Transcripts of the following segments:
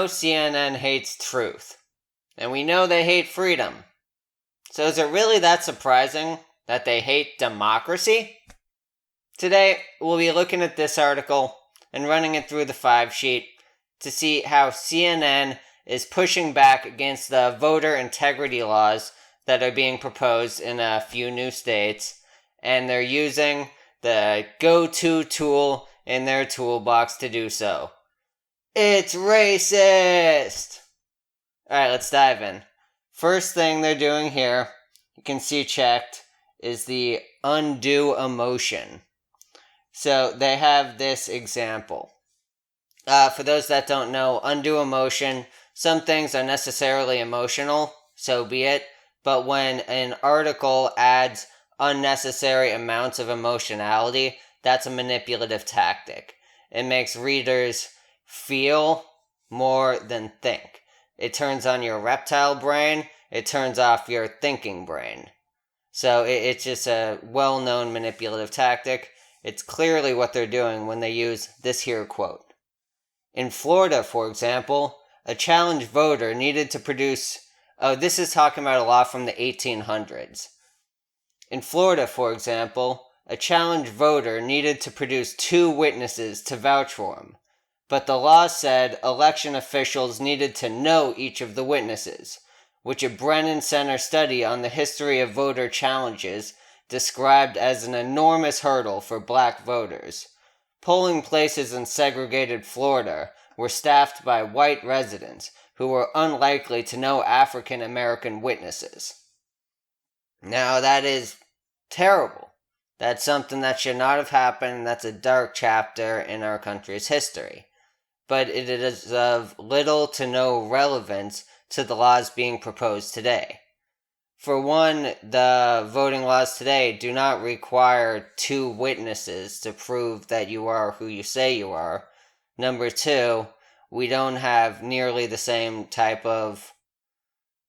know CNN hates truth, and we know they hate freedom. So is it really that surprising that they hate democracy? Today, we'll be looking at this article and running it through the 5-sheet to see how CNN is pushing back against the voter integrity laws that are being proposed in a few new states, and they're using the go-to tool in their toolbox to do so. It's racist! Alright, let's dive in. First thing they're doing here, you can see checked, is the undue emotion. So they have this example. For those that don't know, undue emotion, some things are necessarily emotional, so be it, but when an article adds unnecessary amounts of emotionality, that's a manipulative tactic. It makes readers feel more than think. It turns on your reptile brain, it turns off your thinking brain. So it's just a well-known manipulative tactic. It's clearly what they're doing when they use this here quote. In Florida, for example, a challenged voter needed to produce... Oh, this is talking about a law from the 1800s. In Florida, for example, a challenged voter needed to produce 2 witnesses to vouch for him. But the law said election officials needed to know each of the witnesses, which a Brennan Center study on the history of voter challenges described as an enormous hurdle for black voters. Polling places in segregated Florida were staffed by white residents who were unlikely to know African American witnesses. Now that is terrible. That's something that should not have happened. That's a dark chapter in our country's history. But it is of little to no relevance to the laws being proposed today. For one, the voting laws today do not require 2 witnesses to prove that you are who you say you are. Number 2, we don't have nearly the same type of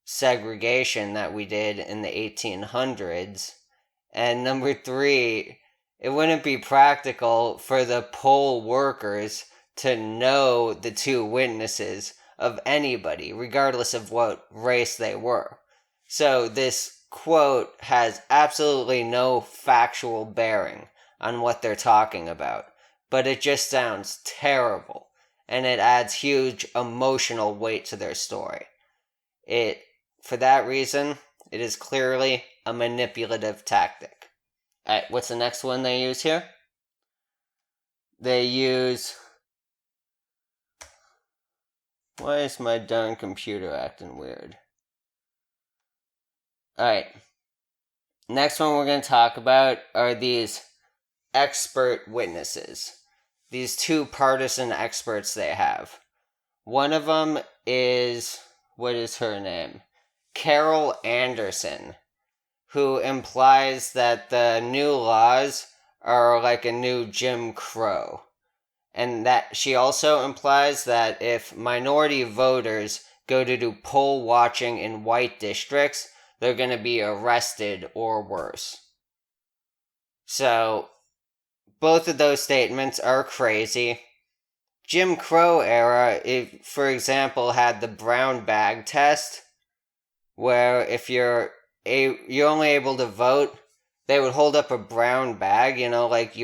segregation that we did in the 1800s. And number 3, it wouldn't be practical for the poll workers to know the 2 witnesses of anybody, regardless of what race they were. So this quote has absolutely no factual bearing on what they're talking about, but it just sounds terrible, and it adds huge emotional weight to their story. For that reason, it is clearly a manipulative tactic. Alright, what's the next one they use here? They use... Why is my darn computer acting weird? Alright. Next one we're going to talk about are these expert witnesses. These 2 partisan experts they have. One of them is... What is her name? Carol Anderson, who implies that the new laws are like a new Jim Crow. And that she also implies that if minority voters go to do poll watching in white districts, they're going to be arrested or worse. So, both of those statements are crazy. Jim Crow era, for example, had the brown bag test, where if you're only able to vote, they would hold up a brown bag, like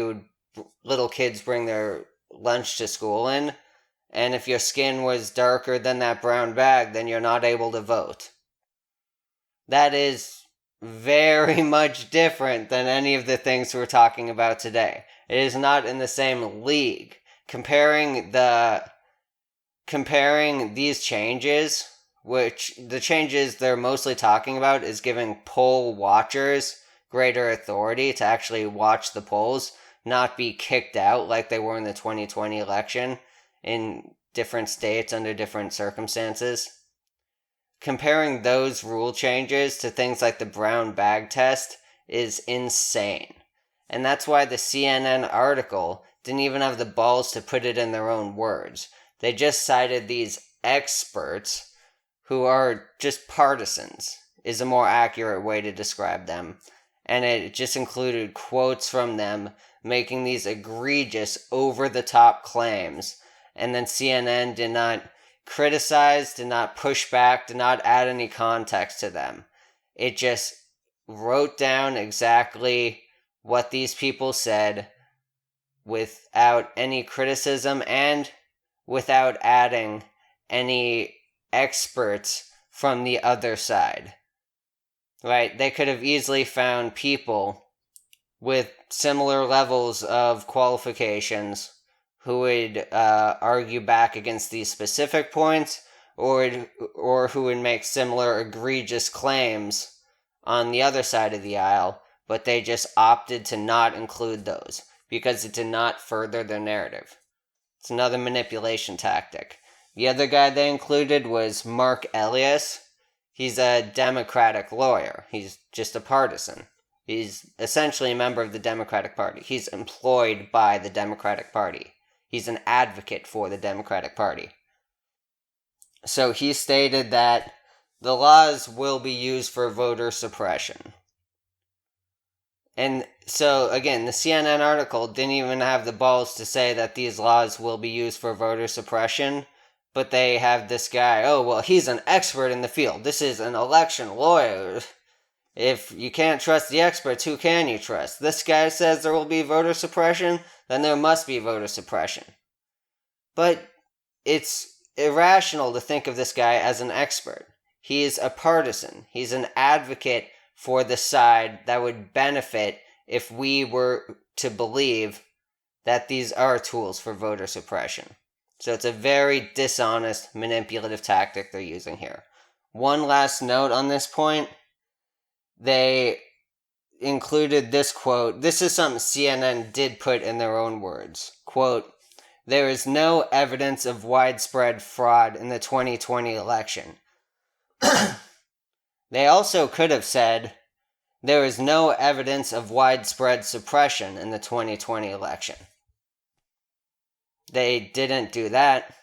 little kids bring their lunch to school in, and if your skin was darker than that brown bag, then you're not able to vote. That is very much different than any of the things we're talking about today. It is not in the same league. Comparing these changes, which the changes they're mostly talking about is giving poll watchers greater authority to actually watch the polls, not be kicked out like they were in the 2020 election in different states under different circumstances. Comparing those rule changes to things like the brown bag test is insane. And that's why the CNN article didn't even have the balls to put it in their own words. They just cited these experts who are just partisans, is a more accurate way to describe them. And it just included quotes from them making these egregious, over-the-top claims. And then CNN did not criticize, did not push back, did not add any context to them. It just wrote down exactly what these people said without any criticism and without adding any experts from the other side. Right? They could have easily found people with similar levels of qualifications who would argue back against these specific points, or who would make similar egregious claims on the other side of the aisle, but they just opted to not include those because it did not further their narrative. It's another manipulation tactic. The other guy they included was Mark Elias. He's a Democratic lawyer. He's just a partisan. He's essentially a member of the Democratic Party. He's employed by the Democratic Party. He's an advocate for the Democratic Party. So he stated that the laws will be used for voter suppression. And so, again, the CNN article didn't even have the balls to say that these laws will be used for voter suppression, but they have this guy, oh, well, he's an expert in the field. This is an election lawyer. If you can't trust the experts, who can you trust? This guy says there will be voter suppression, then there must be voter suppression. But it's irrational to think of this guy as an expert. He is a partisan. He's an advocate for the side that would benefit if we were to believe that these are tools for voter suppression. So it's a very dishonest, manipulative tactic they're using here. One last note on this point. They included this quote. This is something CNN did put in their own words. Quote, "There is no evidence of widespread fraud in the 2020 election." They also could have said, "There is no evidence of widespread suppression in the 2020 election." They didn't do that,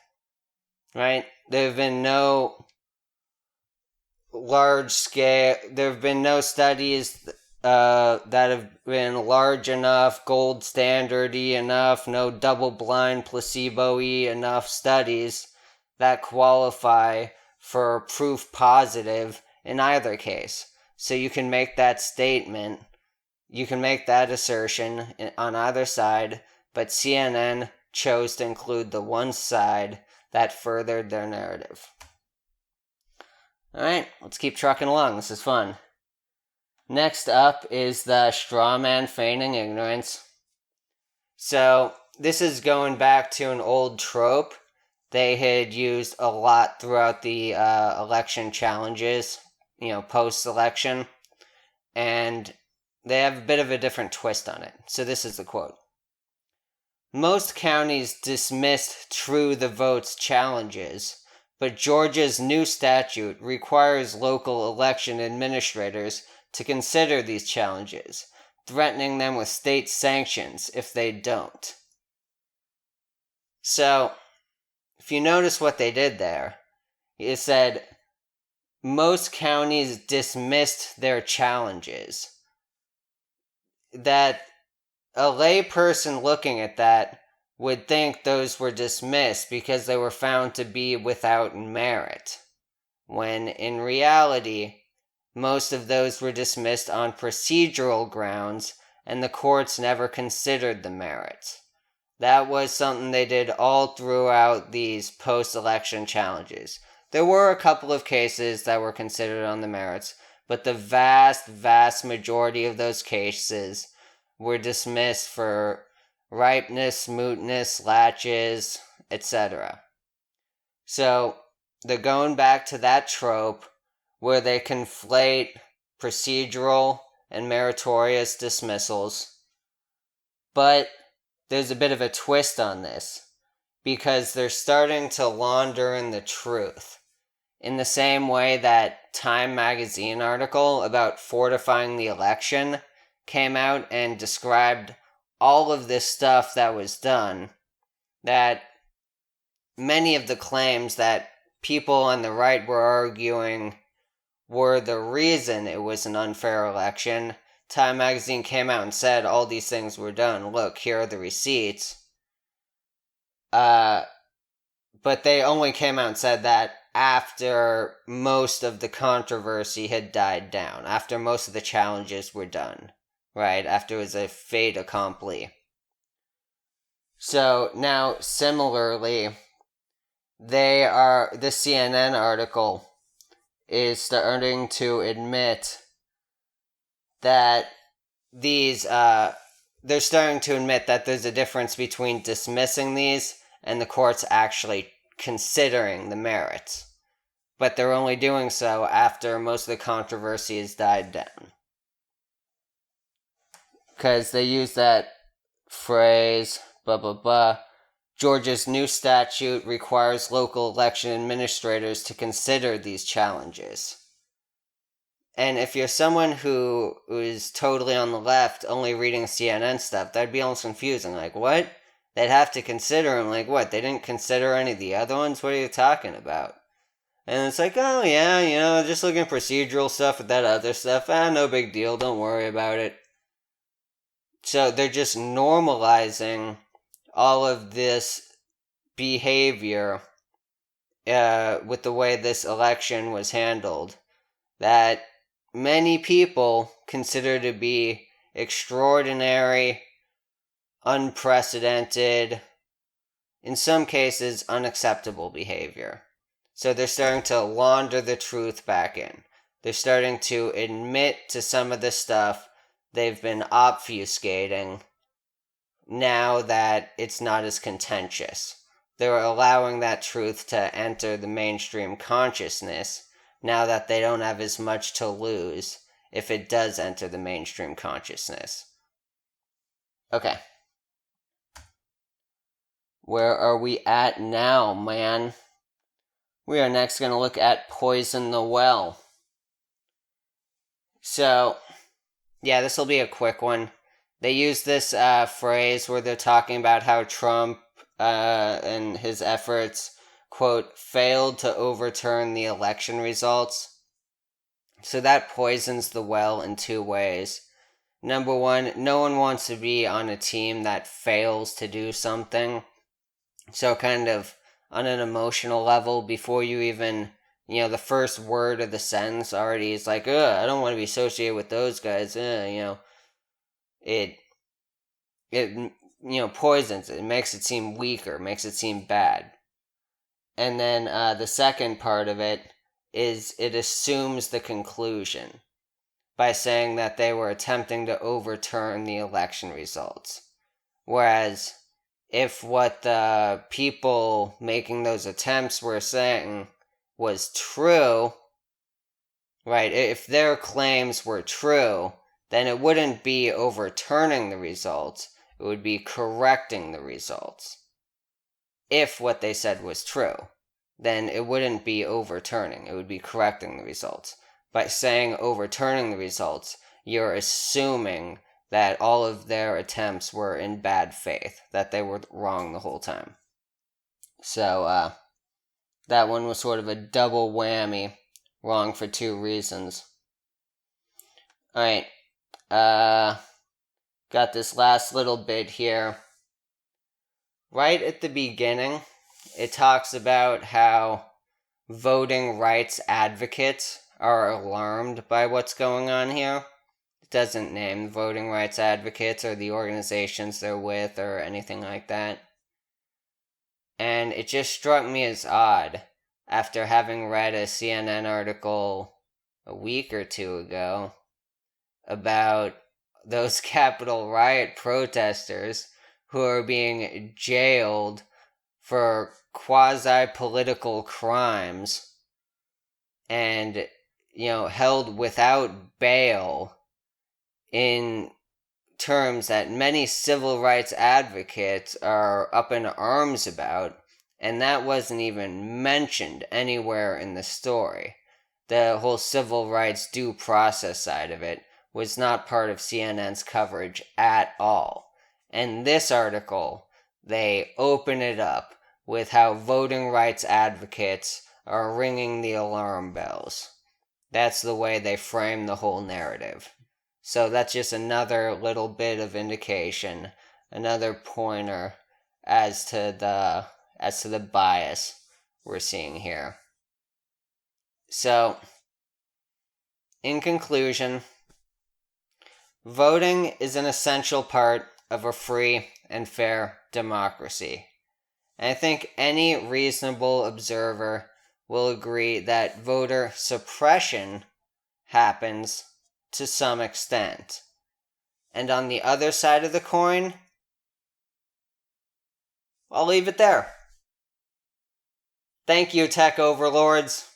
right? There have been no studies that have been large enough, gold standard-y enough, no double-blind, placebo-y enough studies that qualify for proof positive in either case. So you can make that statement, you can make that assertion on either side, but CNN chose to include the one side that furthered their narrative. Alright, let's keep trucking along. This is fun. Next up is the straw man feigning ignorance. So, this is going back to an old trope they had used a lot throughout the election challenges, post-election, and they have a bit of a different twist on it. So this is the quote. "Most counties dismissed True the Vote's challenges, but Georgia's new statute requires local election administrators to consider these challenges, threatening them with state sanctions if they don't." So, if you notice what they did there, it said most counties dismissed their challenges. That a lay person looking at that would think those were dismissed because they were found to be without merit, when in reality, most of those were dismissed on procedural grounds, and the courts never considered the merits. That was something they did all throughout these post-election challenges. There were a couple of cases that were considered on the merits, but the vast, vast majority of those cases were dismissed for ripeness, mootness, laches, etc. So, they're going back to that trope where they conflate procedural and meritorious dismissals. But there's a bit of a twist on this, because they're starting to launder in the truth. In the same way that Time magazine article about fortifying the election came out and described all of this stuff that was done, that many of the claims that people on the right were arguing were the reason it was an unfair election. Time magazine came out and said all these things were done. Look, here are the receipts. but they only came out and said that after most of the controversy had died down, after most of the challenges were done, right? After it was a fait accompli. So now, similarly, the CNN article is starting to admit that they're starting to admit that there's a difference between dismissing these and the courts actually considering the merits. But they're only doing so after most of the controversy has died down. Because they use that phrase, blah, blah, blah. Georgia's new statute requires local election administrators to consider these challenges. And if you're someone who is totally on the left, only reading CNN stuff, that'd be almost confusing. Like, what? They'd have to consider them. Like, what? They didn't consider any of the other ones? What are you talking about? And it's like, oh yeah, just looking at procedural stuff with that other stuff. No big deal, don't worry about it. So they're just normalizing all of this behavior with the way this election was handled that many people consider to be extraordinary, unprecedented, in some cases unacceptable behavior. So they're starting to launder the truth back in. They're starting to admit to some of the stuff they've been obfuscating now that it's not as contentious. They're allowing that truth to enter the mainstream consciousness now that they don't have as much to lose if it does enter the mainstream consciousness. Okay. Where are we at now, man? We are next going to look at Poison the Well. So, yeah, this will be a quick one. They use this phrase where they're talking about how Trump and his efforts, quote, failed to overturn the election results. So that poisons the well in two ways. Number one, no one wants to be on a team that fails to do something. So kind of on an emotional level, before you even, the first word of the sentence already is like, I don't want to be associated with those guys. It poisons it. It makes it seem weaker, makes it seem bad. And then the second part of it is it assumes the conclusion by saying that they were attempting to overturn the election results. Whereas if what the people making those attempts were saying was true, right, if their claims were true, then it wouldn't be overturning the results, it would be correcting the results. If what they said was true, then it wouldn't be overturning, it would be correcting the results. By saying overturning the results, you're assuming that all of their attempts were in bad faith, that they were wrong the whole time. So, that one was sort of a double whammy, wrong for two reasons. Alright, got this last little bit here. Right at the beginning, it talks about how voting rights advocates are alarmed by what's going on here. It doesn't name voting rights advocates or the organizations they're with or anything like that. And it just struck me as odd after having read a CNN article a week or two ago about those Capitol riot protesters who are being jailed for quasi-political crimes and, held without bail in terms that many civil rights advocates are up in arms about, and that wasn't even mentioned anywhere in the story. The whole civil rights due process side of it was not part of CNN's coverage at all. And this article, they open it up with how voting rights advocates are ringing the alarm bells. That's the way they frame the whole narrative. So that's just another little bit of indication, another pointer as to the as to the bias we're seeing here. So, in conclusion, voting is an essential part of a free and fair democracy. And I think any reasonable observer will agree that voter suppression happens to some extent. And on the other side of the coin, I'll leave it there. Thank you, tech overlords.